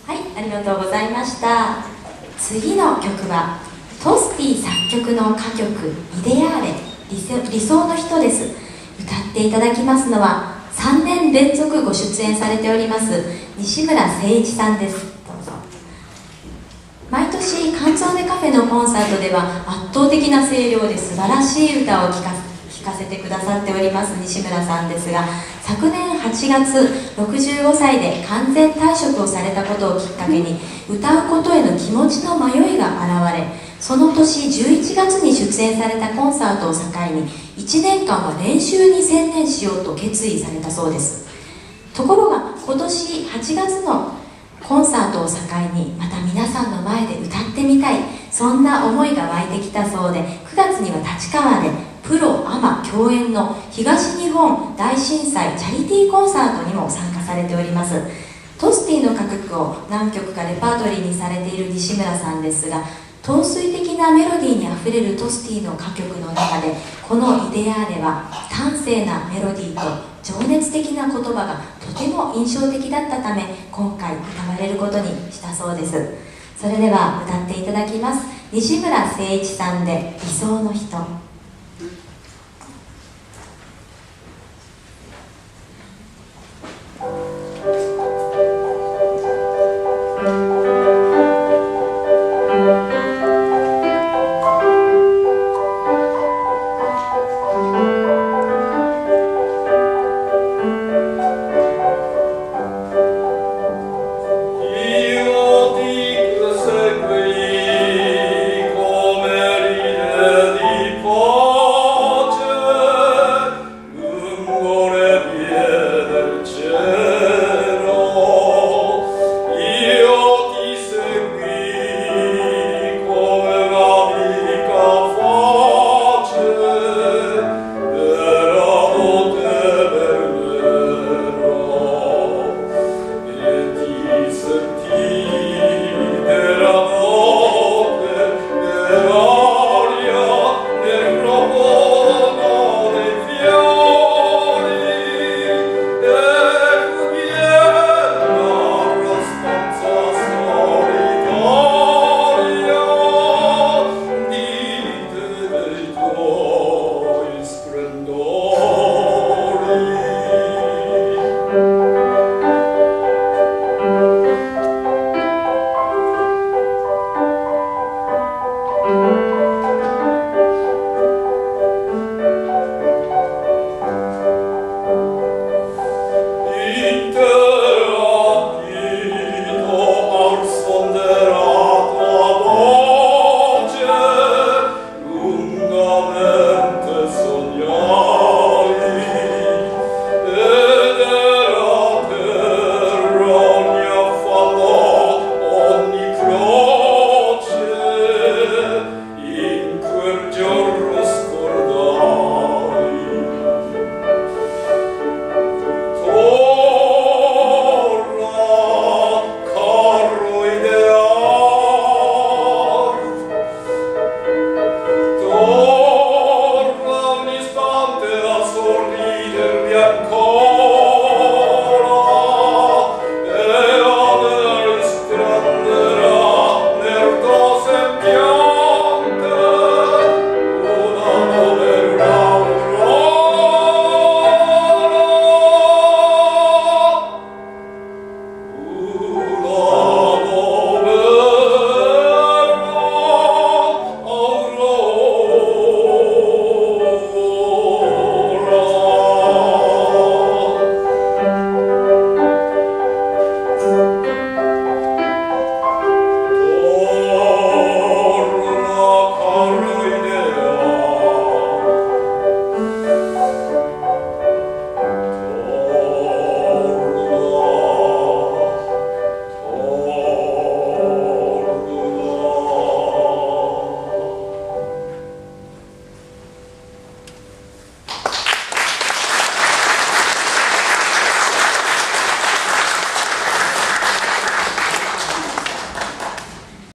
はい、ありがとうございました。次の曲はトスティ作曲の歌曲「イデアーレ」理想の人です。歌っていただきますのは3年連続ご出演されております西村誠一さんです。どうぞ。毎年カンツォーネカフェのコンサートでは圧倒的な声量で素晴らしい歌を聴かせてくださっております西村さんですが、昨年8月65歳で完全退職をされたことをきっかけに歌うことへの気持ちの迷いが現れ、その年11月に出演されたコンサートを境に1年間は練習に専念しようと決意されたそうです。ところが今年8月のコンサートを境にまた皆さんの前で歌ってみたい、そんな思いが湧いてきたそうで、9月には立川でプロアマ共演の東日本大震災チャリティーコンサートにも参加されております。トスティの歌曲を何曲かレパートリーにされている西村さんですが、陶酔的なメロディーにあふれるトスティの歌曲の中で、この「イデアーレ」は端正なメロディーと情熱的な言葉がとても印象的だったため、今回歌われることにしたそうです。それでは歌っていただきます。西村誠一さんで「理想の人」。